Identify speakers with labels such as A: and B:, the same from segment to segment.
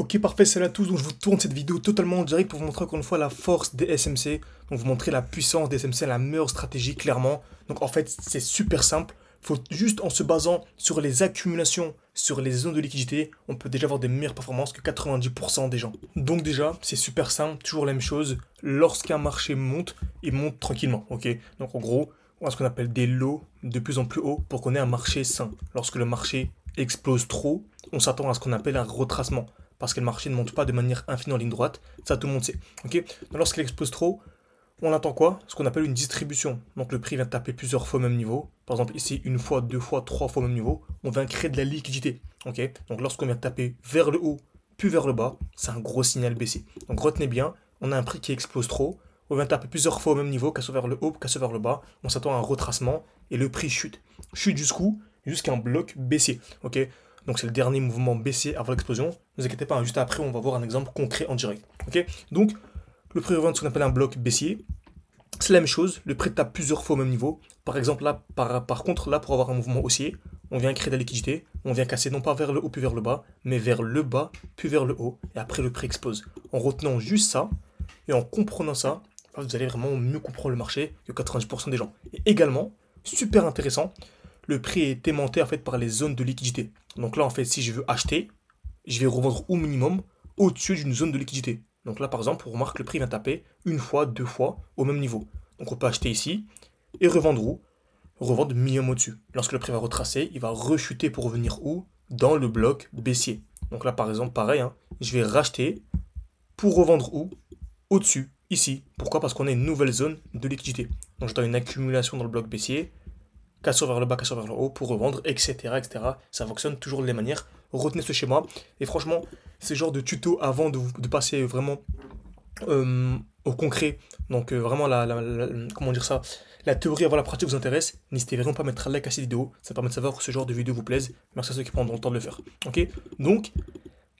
A: Ok, parfait, salut à tous. Donc je vous tourne cette vidéo totalement en direct pour vous montrer encore une fois la force des SMC. Donc vous montrer la puissance des SMC, la meilleure stratégie clairement. Donc en fait c'est super simple. Faut juste en se basant sur les accumulations, sur les zones de liquidité, on peut déjà avoir des meilleures performances que 90% des gens. Donc déjà c'est super simple, toujours la même chose. Lorsqu'un marché monte, il monte tranquillement. Ok. Donc en gros on a ce qu'on appelle des lots de plus en plus hauts pour qu'on ait un marché sain. Lorsque le marché explose trop, on s'attend à ce qu'on appelle un retracement parce que le marché ne monte pas de manière infinie en ligne droite, ça tout le monde sait. Ok. Lorsqu'il explose trop, on attend quoi? Ce qu'on appelle une distribution. Donc le prix vient taper plusieurs fois au même niveau. Par exemple ici, une fois, deux fois, trois fois au même niveau. On vient créer de la liquidité. Ok. Donc lorsqu'on vient taper vers le haut, puis vers le bas, c'est un gros signal baissier. Donc retenez bien, on a un prix qui explose trop. On vient taper plusieurs fois au même niveau, qu'à ce vers le haut, qu'à ce vers le bas. On s'attend à un retracement et le prix chute. Chute jusqu'où? Jusqu'à un bloc baissier. Ok. Donc c'est le dernier mouvement baissier avant l'explosion. Ne vous inquiétez pas, hein, juste après on va voir un exemple concret en direct. Ok. Donc le prix revient de ce qu'on appelle un bloc baissier. C'est la même chose, le prix tape plusieurs fois au même niveau. Par exemple, là, par contre, là, pour avoir un mouvement haussier, on vient créer de la liquidité, on vient casser non pas vers le haut puis vers le bas, mais vers le bas puis vers le haut, et après le prix explose. En retenant juste ça, et en comprenant ça, vous allez vraiment mieux comprendre le marché que 90% des gens. Et également, super intéressant, le prix est aimanté en fait par les zones de liquidité. Donc là, en fait, si je veux acheter, je vais revendre au minimum au-dessus d'une zone de liquidité. Donc là, par exemple, on remarque que le prix vient taper une fois, deux fois au même niveau. Donc on peut acheter ici et revendre où? Revendre minimum au-dessus. Lorsque le prix va retracer, il va rechuter pour revenir où? Dans le bloc baissier. Donc là, par exemple, pareil, hein, je vais racheter pour revendre où? Au-dessus, ici. Pourquoi? Parce qu'on a une nouvelle zone de liquidité. Donc j'attends une accumulation dans le bloc baissier, cassure vers le bas, cassure vers le haut pour revendre, etc., etc. Ça fonctionne toujours de la manière. Retenez ce schéma. Et franchement, c'est le genre de tuto avant de passer vraiment au concret. Donc vraiment comment dire ça, la théorie avant la pratique vous intéresse, n'hésitez vraiment pas à mettre un like à cette vidéo, ça permet de savoir que ce genre de vidéo vous plaise. Merci à ceux qui prendront le temps de le faire. Ok. Donc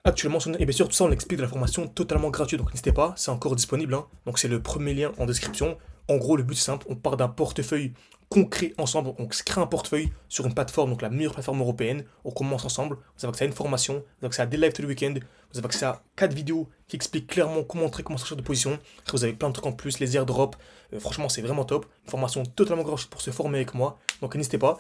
A: actuellement, et bien sûr tout ça on l'explique de la formation totalement gratuite, donc n'hésitez pas, c'est encore disponible, hein. Donc c'est le premier lien en description. En gros le but c'est simple, on part d'un portefeuille concret ensemble, on se crée un portefeuille sur une plateforme, donc la meilleure plateforme européenne, on commence ensemble, vous avez accès à une formation, vous avez accès à des lives tous les week-ends, vous avez accès à 4 vidéos qui expliquent clairement comment entrer, comment sortir de position, après vous avez plein de trucs en plus, les airdrops, franchement c'est vraiment top, une formation totalement gratuite pour se former avec moi, donc n'hésitez pas.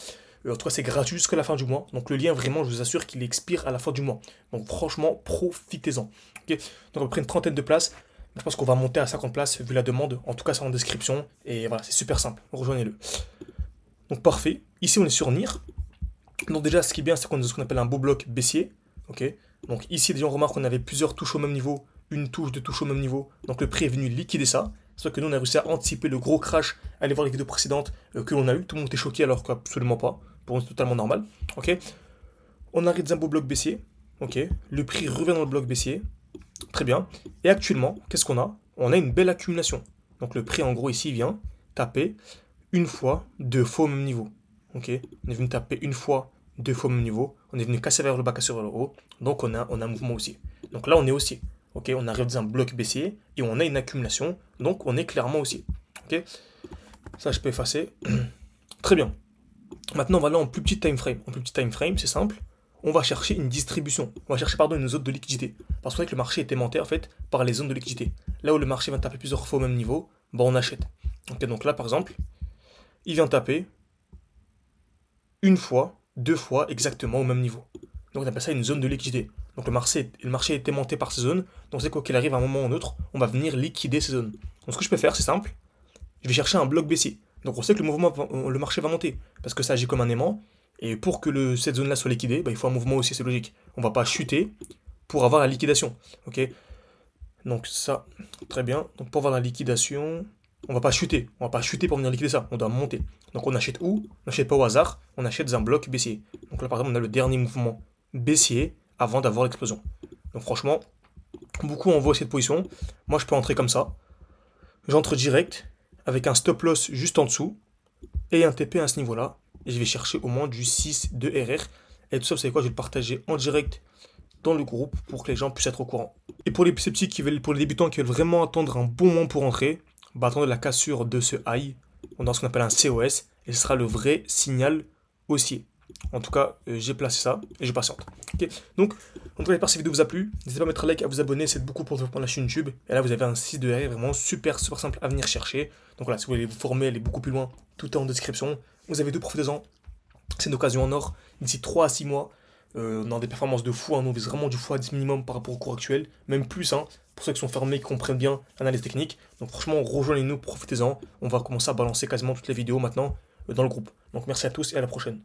A: En tout cas, c'est gratuit jusqu'à la fin du mois. Donc, le lien, vraiment, je vous assure qu'il expire à la fin du mois. Donc, franchement, profitez-en. Ok. Donc, à peu près une trentaine de places. Je pense qu'on va monter à 50 places vu la demande. En tout cas, c'est en description. Et voilà, c'est super simple. Rejoignez-le. Donc, parfait. Ici, on est sur NIR. Donc, déjà, ce qui est bien, c'est qu'on a ce qu'on appelle un beau bloc baissier. Ok. Donc, ici, déjà, on remarque qu'on avait plusieurs touches au même niveau. Une touche, deux touches au même niveau. Donc, le prix est venu liquider ça. Sauf que nous, on a réussi à anticiper le gros crash. Allez voir les vidéos précédentes que l'on a eu. Tout le monde était choqué alors qu'absolument pas. Pour nous, c'est totalement normal. Ok. On arrive dans un beau bloc baissier. Ok. Le prix revient dans le bloc baissier. Très bien. Et actuellement, qu'est-ce qu'on a? On a une belle accumulation. Donc le prix, en gros, ici, vient taper une fois, deux fois au même niveau. Ok. On est venu taper une fois, deux fois au même niveau. On est venu casser vers le bas, casser vers le haut. Donc on a un mouvement haussier. Donc là, on est haussier. Ok. On arrive dans un bloc baissier et on a une accumulation. Donc on est clairement haussier. Ok. Ça, je peux effacer. Très bien. Maintenant, on va aller en plus petit time frame. En plus petit time frame, c'est simple. On va chercher une distribution. On va chercher, pardon, une zone de liquidité. Parce qu'on sait que le marché est aimanté, en fait, par les zones de liquidité. Là où le marché va taper plusieurs fois au même niveau, bah on achète. Ok, donc là, par exemple, il vient taper une fois, deux fois, exactement au même niveau. Donc on appelle ça une zone de liquidité. Donc le marché est aimanté par ces zones. Donc c'est quoi qu'il arrive à un moment ou un autre, on va venir liquider ces zones. Donc ce que je peux faire, c'est simple. Je vais chercher un bloc baissier. Donc on sait que le marché va monter, parce que ça agit comme un aimant, et pour que cette zone-là soit liquidée, bah, il faut un mouvement aussi, c'est logique. On va pas chuter pour avoir la liquidation. Ok. Donc ça, très bien. Donc pour avoir la liquidation, on va pas chuter. On va pas chuter pour venir liquider ça, on doit monter. Donc on achète où? On n'achète pas au hasard, on achète un bloc baissier. Donc là par exemple on a le dernier mouvement baissier avant d'avoir l'explosion. Donc franchement, beaucoup envoient cette position. Moi je peux entrer comme ça. J'entre direct, avec un stop loss juste en dessous, et un TP à ce niveau-là. Et je vais chercher au moins du 6 de RR. Et tout ça, vous savez quoi, je vais le partager en direct dans le groupe pour que les gens puissent être au courant. Et pour les sceptiques pour les débutants qui veulent vraiment attendre un bon moment pour entrer, bah attendez la cassure de ce high. On a ce qu'on appelle un COS, et ce sera le vrai signal haussier. En tout cas, j'ai placé ça et je patiente. Ok. Donc, en tout cas, j'espère que cette vidéo vous a plu. N'hésitez pas à mettre un like, à vous abonner, c'est beaucoup pour le développement de la chaîne YouTube. Et là, vous avez un site de RR vraiment super, super simple à venir chercher. Donc voilà, si vous voulez vous former, aller beaucoup plus loin, tout est en description. Vous avez deux, profitez-en. C'est une occasion en or. D'ici 3 à 6 mois, dans des performances de fou, hein, on vise vraiment du x10 minimum par rapport au cours actuel, même plus, hein, pour ceux qui sont fermés, qui comprennent bien l'analyse technique. Donc franchement, rejoignez-nous, profitez-en. On va commencer à balancer quasiment toutes les vidéos maintenant dans le groupe. Donc merci à tous et à la prochaine.